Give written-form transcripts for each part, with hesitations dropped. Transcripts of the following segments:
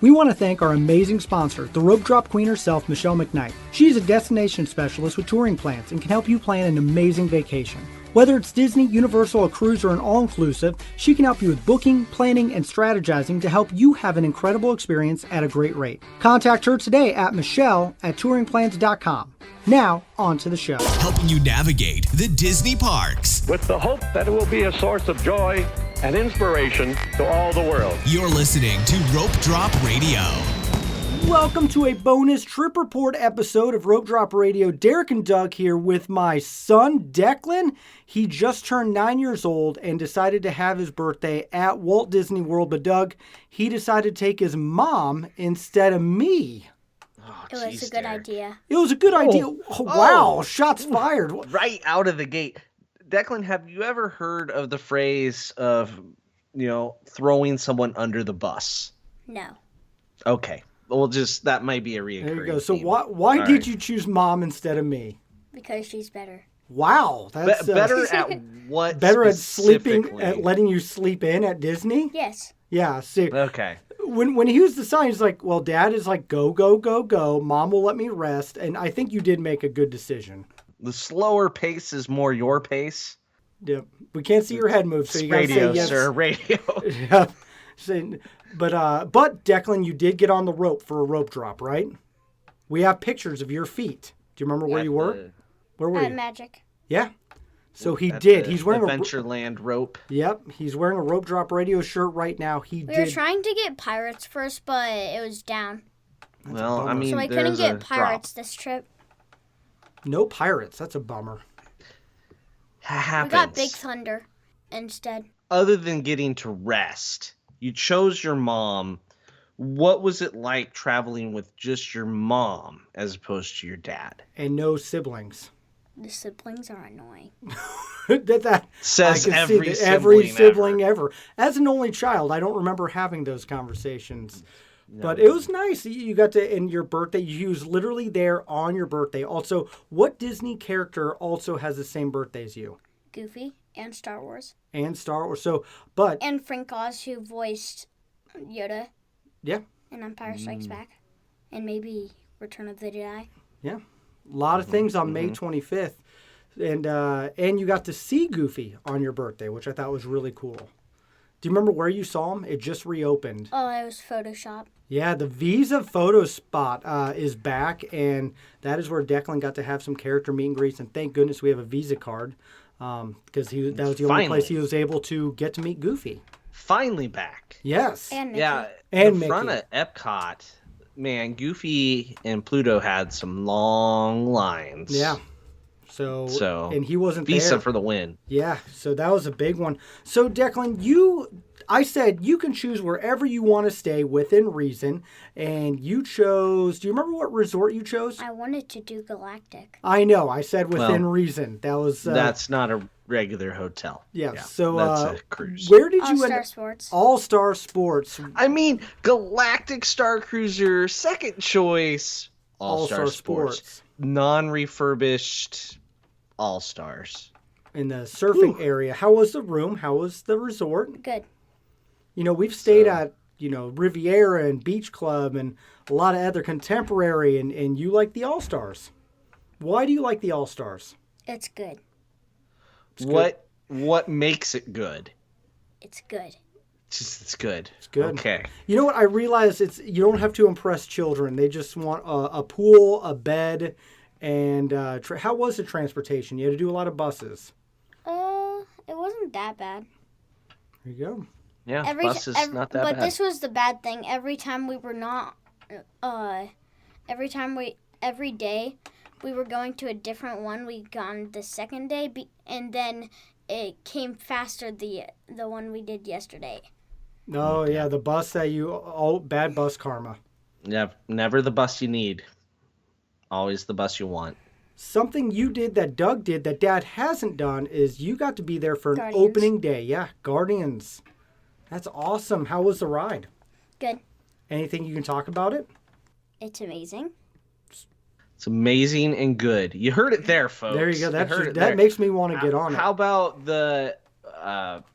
We want to thank our amazing sponsor, the Rope Drop Queen herself, Michelle McKnight. She is a destination specialist with touring plans and can help you plan an amazing vacation. Whether it's Disney, Universal, a cruise, or an all-inclusive, she can help you with booking, planning, and strategizing to help you have an incredible experience at a great rate. Contact her today at michelle@touringplans.com. Now, on to the show. Helping you navigate the Disney parks. With the hope that it will be a source of joy and inspiration to all the world. You're listening to Rope Drop Radio. Welcome to a bonus trip report episode of Rope Drop Radio. Derek and Doug here with my son, Declan. He just turned 9 years old and decided to have his birthday at Walt Disney World. But Doug, he decided to take his mom instead of me. Oh, it was a good idea. It was a good idea. Oh, wow, shots fired. Right out of the gate. Declan, have you ever heard of the phrase of, throwing someone under the bus? No. Okay. Well, that might be a reoccurring There you go. So theme. why did you choose mom instead of me? Because she's better. Wow. That's better at what? Better at sleeping, specifically? at letting you sleep in at Disney? Yes. Yeah. See, Okay. When he was the son, he's like, well, Dad is like, go, go, go, go. Mom will let me rest. And I think you did make a good decision. The slower pace is more your pace. Yep. We can't see your head move, so you got to say Radio, yes. sir, radio. Yeah. But Declan, you did get on the rope for a rope drop, right? We have pictures of your feet. Do you remember where you were? Where were you? Magic. Yeah. So he At did. the He's wearing Adventureland rope. Yep. He's wearing a Rope Drop Radio shirt right now. We were trying to get pirates first, but it was down. Well, I mean, So I couldn't there's get a pirates this trip. No pirates. That's a bummer. Happens. We got Big Thunder instead. Other than getting to rest, you chose your mom. What was it like traveling with just your mom as opposed to your dad? And no siblings. The siblings are annoying. that Says I can see every that sibling every sibling ever. ever. As an only child, I don't remember having those conversations. No. But it was nice. You got to, in your birthday, you was literally there on your birthday. Also, what Disney character also has the same birthday as you? Goofy and Star Wars. And Star Wars. And Frank Oz, who voiced Yoda. Yeah. And Empire Strikes Back. And maybe Return of the Jedi. Yeah. A lot of things on May 25th. And you got to see Goofy on your birthday, which I thought was really cool. Do you remember where you saw him? It just reopened. Oh, it was Photoshop. Yeah, the Visa photo spot is back, and that is where Declan got to have some character meet and greets, and thank goodness we have a Visa card, because that was the only place he was able to get to meet Goofy. Finally back. Yes. And Mickey. Yeah, and the Mickey. front of Epcot, man, Goofy and Pluto had some long lines. Yeah. So and he wasn't Visa there. for the win. Yeah, so that was a big one. So Declan, I said you can choose wherever you want to stay within reason, and you chose. Do you remember what resort you chose? I wanted to do Galactic. I know. I said within reason. That was. That's not a regular hotel. Yeah. So that's a cruise. Where did you All-Star end? Sports. All-Star Sports. I mean, Galactic Star Cruiser, second choice. All-Star Sports. Non-refurbished All-Stars. In the surfing area. How was the room? How was the resort? Good. We've stayed at, Riviera and Beach Club and a lot of other contemporary, and you like the All-Stars. Why do you like the All-Stars? It's good. What makes it good? It's good. It's good. It's good. Okay. You know what? I realize you don't have to impress children. They just want a pool, a bed, and how was the transportation? You had to do a lot of buses. It wasn't that bad. There you go. Yeah, bus is not that bad. But this was the bad thing. Every day we were going to a different one. We gone the second day, and then it came faster the one we did yesterday. Oh yeah, the bus that bad bus karma. Yeah, never the bus you need. Always the bus you want. Something you did that Doug did that Dad hasn't done is you got to be there for an Guardians. opening day. Yeah, Guardians. That's awesome. How was the ride? Good. Anything you can talk about it? It's amazing. It's amazing and good. You heard it there, folks. There you go. That That makes me want to get on it. How about the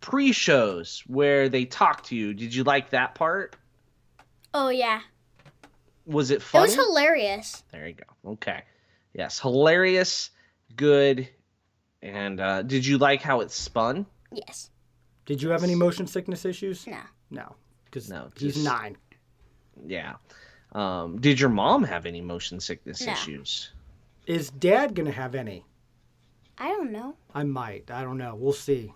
pre-shows where they talk to you? Did you like that part? Oh, yeah. Was it It funny? was hilarious. There you go. Okay. Yes, hilarious, good, and did you like how it spun? Yes. Did you have any motion sickness issues? No. No, because No, he's just- 9. Yeah. Did your mom have any motion sickness No. issues? Is Dad going to have any? I don't know. I might. I don't know. We'll see.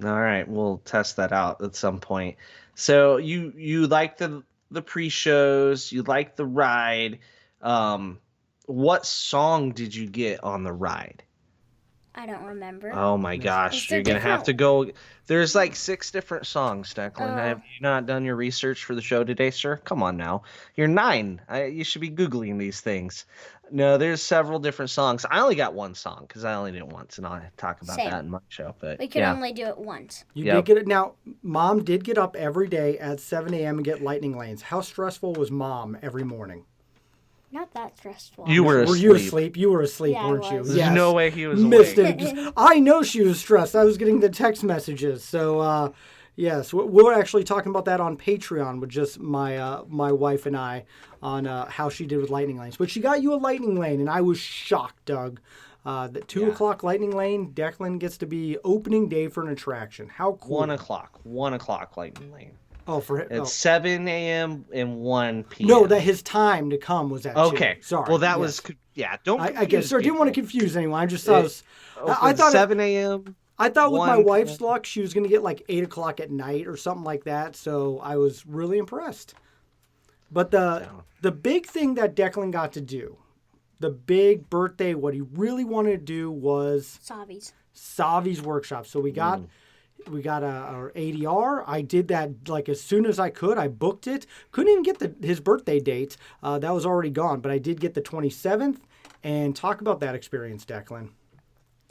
All right, we'll test that out at some point. So you like the pre-shows, you like the ride. What song did you get on the ride? I don't remember. Oh my Is gosh, there you're gonna have different- to go. There's like 6 different songs, Declan. Oh. Have you not done your research for the show today, sir? Come on now. You're 9. You should be Googling these things. No, there's several different songs. I only got one song because I only did it once, and I'll talk about Same. that in my show. But We can yeah. only do it once. You Yep. did get it. Now, Mom did get up every day at 7 a.m. and get lightning lanes. How stressful was Mom every morning? Not that stressful. You were Were asleep. you asleep? You were asleep, Yeah, I weren't you? was. There's Yes. no way he was Missed awake. it. I know she was stressed. I was getting the text messages. So, yes, we're actually talking about that on Patreon with just my my wife and I on how she did with lightning lanes. But she got you a lightning lane, and I was shocked, Doug. That 2 o'clock lightning lane, Declan gets to be opening day for an attraction. How cool! 1 o'clock. 1 o'clock lightning lane. Oh, for him. It's 7 a.m. and 1 p.m. No, that his time to come was at 2. Okay. Sorry. Well, that yes. was Don't. I guess. Sorry, didn't want to confuse confuse anyone. I just thought it was. people. I thought 7 a.m. I thought with my 1 wife's luck, she was going to get like 8 o'clock at night or something like that. So I was really impressed. But the big thing that Declan got to do, the big birthday, what he really wanted to do was Savi's. Savi's workshop. So we got our ADR. I did that like as soon as I could. I booked it. Couldn't even get his birthday date. That was already gone. But I did get the 27th. And talk about that experience, Declan.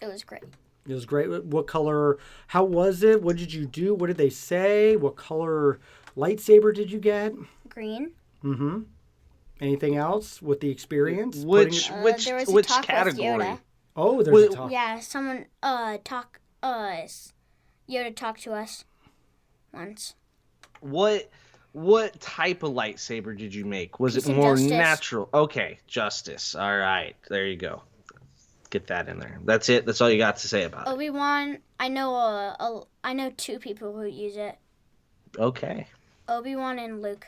It was great. It was great. What color? How was it? What did you do? What did they say? What color lightsaber did you get? Green. Mm-hmm. Anything else with the experience? Which there was a which talk with category? Yoda. Oh, there's Wait, a talk. Yeah, someone Yoda talked to us once. What type of lightsaber did you make? Was Peace it and more justice. natural? Okay, justice. All right, there you go. Get that in there. That's it. That's all you got to say about it. Obi-Wan, I know 2 people who use it. Okay. Obi-Wan and Luke.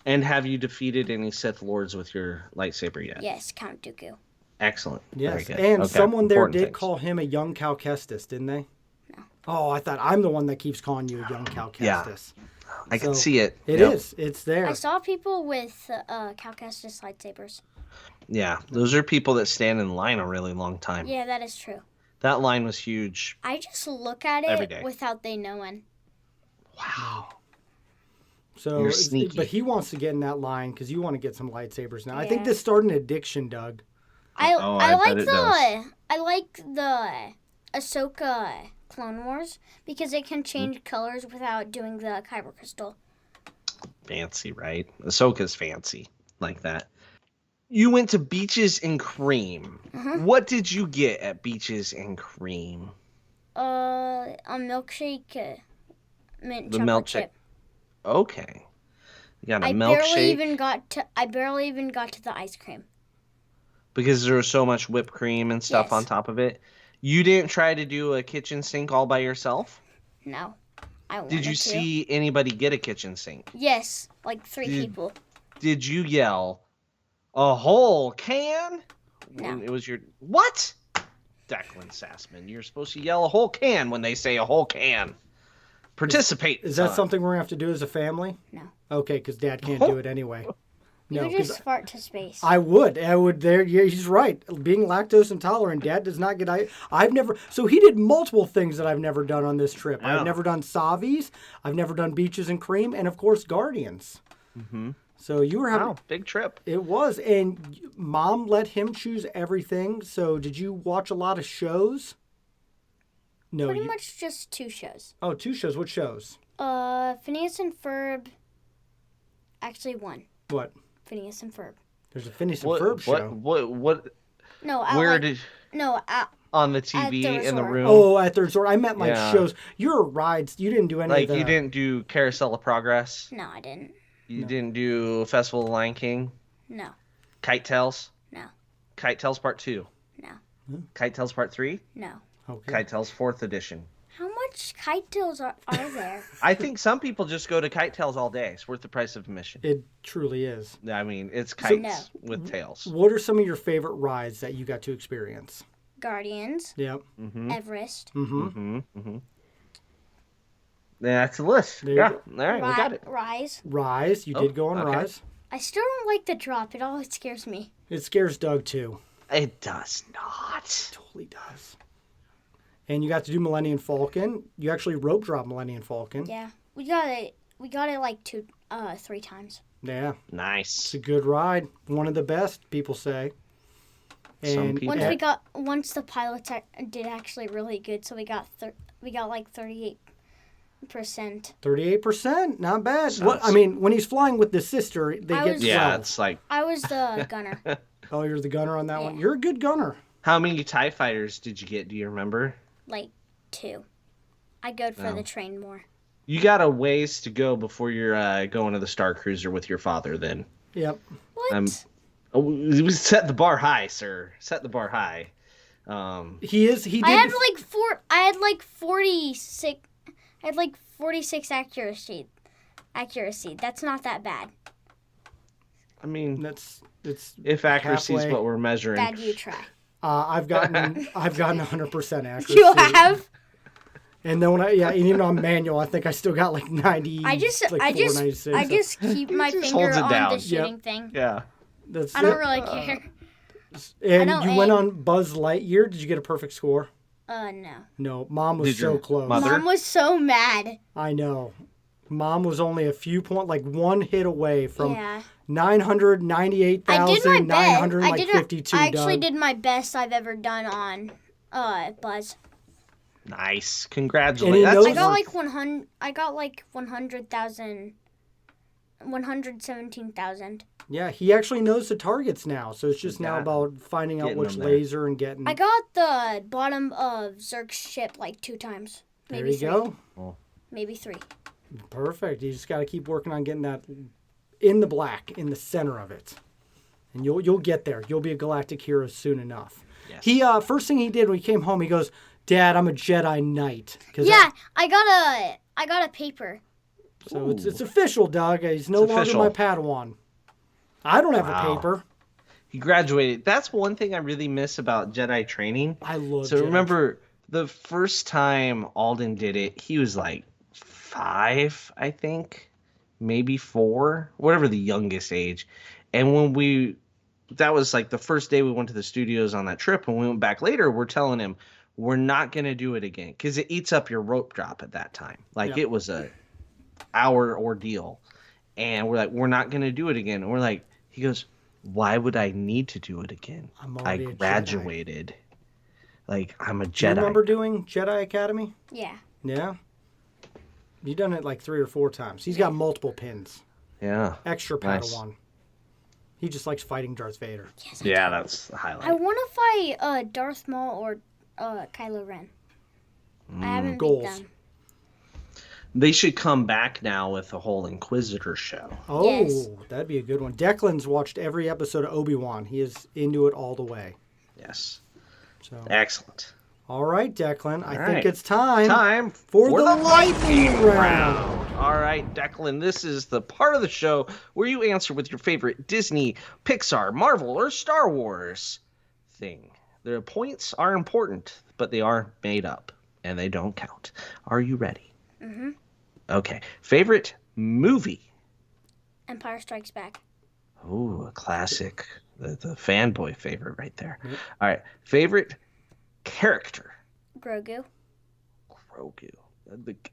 And have you defeated any Sith Lords with your lightsaber yet? Yes, Count Dooku. Excellent. Yes, Very good. and Okay, someone there important did things. call him a young Cal Kestis, didn't they? No. Oh, I thought I'm the one that keeps calling you a young Cal Yeah. Kestis. I can So, see it. It Yep. is. It's there. I saw people with Cal Kestis lightsabers. Yeah, those are people that stand in line a really long time. Yeah, that is true. That line was huge. I just look at Every it day. without they knowing. Wow. So, You're sneaky. but he wants to get in that line because you want to get some lightsabers now. I think Yeah. this started an addiction, Doug. I I like bet it does. I like the Ahsoka Clone Wars because it can change colors without doing the kyber crystal. Fancy, right? Ahsoka's fancy like that. You went to Beaches and Cream. Mm-hmm. What did you get at Beaches and Cream? A milkshake, mint The chocolate milkshake. chip. Okay. You got a I milkshake barely even got to the ice cream. because there was so much whipped cream and stuff Yes. on top of it. You didn't try to do a kitchen sink all by yourself? No, I wanted Did you to. see anybody get a kitchen sink? Yes, like 3 Did- people. Did you yell, a whole can? No. When it was your... What? Declan Sassman, you're supposed to yell a whole can when they say a whole can. Participate. Is that son. something we're going to have to do as a family? No. Okay, because Dad can't do it anyway. You No, would 'cause just fart to space. I would. There. Yeah, he's right. Being lactose intolerant, Dad does not get. I've never. So he did multiple things that I've never done on this trip. Yeah. I've never done Savi's. I've never done Beaches and Cream, and of course Guardians. Mm-hmm. So you were having. Wow, big trip. It was, and Mom let him choose everything. So did you watch a lot of shows? No. Pretty much just 2 shows. Oh, 2 shows. What shows? Phineas and Ferb. Actually, 1. What? Phineas and Ferb. There's a Phineas and What? Ferb show. What? No, Where did on the TV the in the resort. room? Oh, at the resort. I meant like Yeah. shows. Your rides. You didn't do any Like of the. you didn't do Carousel of Progress? No, I didn't. You didn't do Festival of the Lion King? No. Kite Tales? No. Kite Tales Part 2? No. Kite Tales Part 3? No. Okay. Kite Tales 4th edition. How much kite tails are there? I think some people just go to Kite Tales all day. It's worth the price of admission. It truly is. I mean, it's kites with tails. What are some of your favorite rides that you got to experience? Guardians. Yep. Everest. Yeah, that's the list. Yeah. All right, we got it. Rise. Rise. You did go on okay. Rise. I still don't like the drop. It always scares me. It scares Doug too. It does not. Totally does. And you got to do Millennium Falcon. You actually rope drop Millennium Falcon. Yeah. We got it like 3 times. Yeah. Nice. It's a good ride. One of the best, people say. Some And people- Once the pilots did actually really good, so we got like 38%. 38%, not bad. Sounds- What I mean, when he's flying with the sister, they I get was- Yeah, 12. it's like, I was the gunner. Oh, you're the gunner on that one. Yeah. You're a good gunner. how many TIE fighters did you get? Do you remember? Like 2. I go for the train more. You got a ways to go before you're going to the Star Cruiser with your father then. Yep. What? We set the bar high, sir. Set the bar high. He did. I had like 46. I had like 46 accuracy. That's not that bad. I mean, It's if accuracy is halfway. what we're measuring. Dad, you try. I've gotten 100% accuracy. You have? And then even on manual, I think I still got like 90. I just keep my just finger holds it on down. the shooting thing. Yeah. That's I don't it. really care. And I don't you went aim. on Buzz Lightyear. Did you get a perfect score? No. No, Mom was Did your so close. mother- Mom was so mad. I know. Mom was only a few points, like one hit away from Yeah. 998,952. I actually did my best I've ever done on Buzz. Nice. And Congratulations. he That's knows- I got worth- like 100. I got like 100,000. 117,000. Yeah, he actually knows the targets now, so it's just now Yeah. about finding out Getting which them there. laser and getting. I got the bottom of Zerk's ship like 2 times. There Maybe you 3. go. Maybe 3. Perfect. You just got to keep working on getting that in the black, in the center of it, and you'll get there. You'll be a galactic hero soon enough. Yes. He first thing he did when he came home, he goes, "Dad, I'm a Jedi Knight." Yeah, I got a paper. So it's official, Doug. He's no It's longer official. my Padawan. I don't have a paper. He graduated. That's one thing I really miss about Jedi training. I love. So Jedi. remember the first time Alden did it, he was like 5, I think, maybe 4, whatever the youngest age. And when that was like the first day we went to the studios on that trip. When we went back later, we're telling him we're not going to do it again because it eats up your rope drop at that time. Like Yeah. it was a hour ordeal. And we're like, we're not going to do it again. And we're like, he goes, why would I need to do it again? I'm I already a Jedi." graduated. Like, I'm a Do you Jedi. remember doing Jedi Academy? Yeah. Yeah. You've done it like 3 or 4 times. He's got multiple pins. Yeah. Extra Nice. Padawan. He just likes fighting Darth Vader. Yes. Yeah, that's the I highlight. want to fight Darth Maul or Kylo Ren. I haven't Goals. beat them. They should come back now with a whole Inquisitor show. Oh, Yes. that'd be a good one. Declan's watched every episode of Obi-Wan. He is into it all the way. Yes. So, Excellent. all right, Declan. I All think right. it's time. Time for the lightning round. All right, Declan, this is the part of the show where you answer with your favorite Disney, Pixar, Marvel, or Star Wars thing. The points are important, but they are made up, and they don't count. Are you ready? Mm-hmm. Okay. Favorite movie? Empire Strikes Back. Ooh, a classic. The fanboy favorite right there. All right. Favorite character? Grogu. Grogu.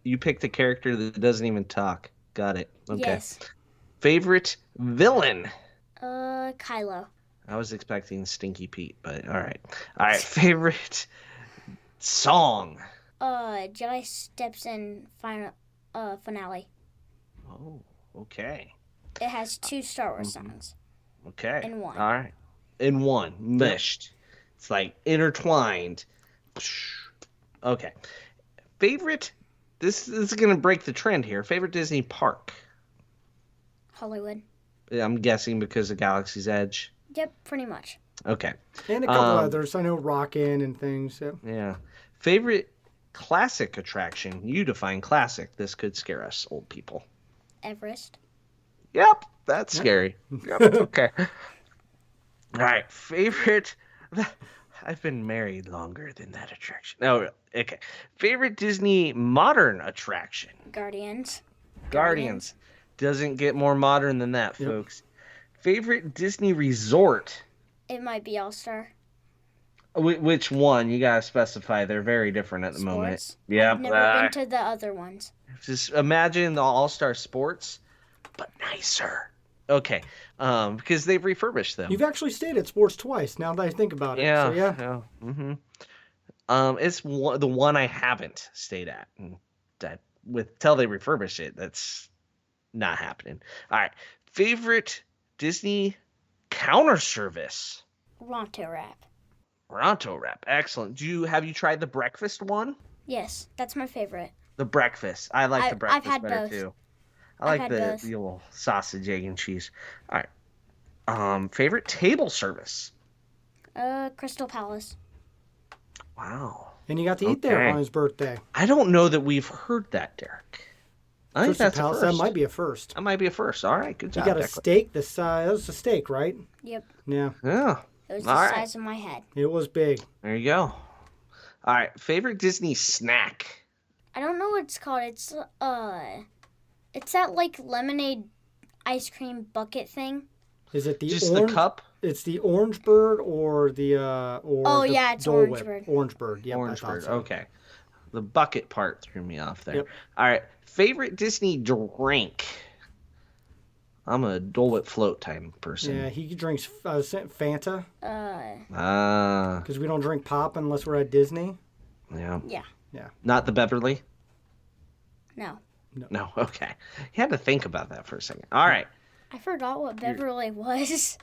You picked the character that doesn't even talk. Got it. Okay. Yes. Favorite villain? Kylo. I was expecting Stinky Pete, but all right. All right. Favorite song? Jedi Steps In finale. Oh, okay. It has 2 Star Wars songs. Okay. In one. All right. In one. Meshed. It's like intertwined. Okay. Favorite. This is going to break the trend here. Favorite Disney park? Hollywood. I'm guessing because of Galaxy's Edge. Yep, pretty much. Okay. And a couple others. I know Rockin' and things. Yeah. Yeah. Favorite classic attraction? You define classic. This could scare us old people. Everest. Yep, that's scary. Yep, okay. All right, favorite. I've been married longer than that attraction. Oh, okay. Favorite Disney modern attraction? Guardians. Guardians. Doesn't get more modern than that, folks. Favorite Disney resort? It might be All-Star. Which one? You gotta specify. They're very different at the moment. Yeah. I've never been to the other ones. Just imagine the All-Star Sports, but nicer. Okay, because they've refurbished them. You've actually stayed at Sports twice, now that I think about it. Yeah. So, yeah. Mm-hmm. It's the one I haven't stayed at. And that till they refurbish it, that's not happening. All right. Favorite Disney counter service? Ronto Wrap. Ronto Wrap. Excellent. Have you tried the breakfast one? Yes, that's my favorite. The breakfast. I like the breakfast I've had better both. too. I I've like had the both. little sausage, egg, and cheese. All right. Favorite table service? Crystal Palace. Wow. And you got to eat there on his birthday. I don't know that we've heard that, Derek. I think that's a first. That might be a first. That might be a first. All right, good job. You got a Declan. steak the size. That was a steak, right? Yep. Yeah. Yeah. It was All the right. size of my head. It was big. There you go. All right, favorite Disney snack? I don't know what it's called. It's that like lemonade ice cream bucket thing. Is it the Just orange? the cup? It's the Orange Bird or the It's Dole Orange Whip. Bird. Orange Bird. Yep, Orange I thought bird. so. Okay. The bucket part threw me off there. Yep. All right, favorite Disney drink? I'm a Dole Whip float type person. Yeah, he drinks Fanta Ah. because we don't drink pop unless we're at Disney. Yeah. Yeah. Not the Beverly? No. No. Okay. You had to think about that for a second. All right. I forgot what Beverly was.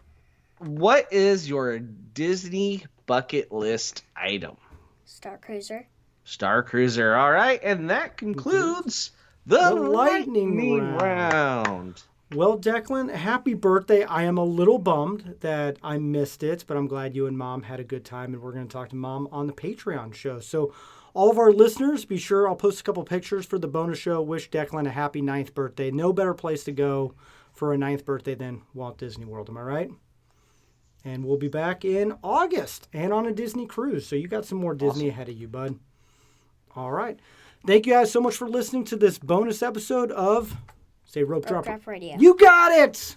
What is your Disney bucket list item? Star Cruiser. Star Cruiser. All right. And that concludes the lightning round. Well, Declan, happy birthday. I am a little bummed that I missed it, but I'm glad you and Mom had a good time, and we're going to talk to Mom on the Patreon show. So all of our listeners, be sure I'll post a couple pictures for the bonus show. Wish Declan a happy 9th birthday. No better place to go for a 9th birthday than Walt Disney World. Am I right? And we'll be back in August and on a Disney cruise. So you got some more Disney ahead of you, bud. All right. Thank you guys so much for listening to this bonus episode of... Say Rope Drop Radio. You got it!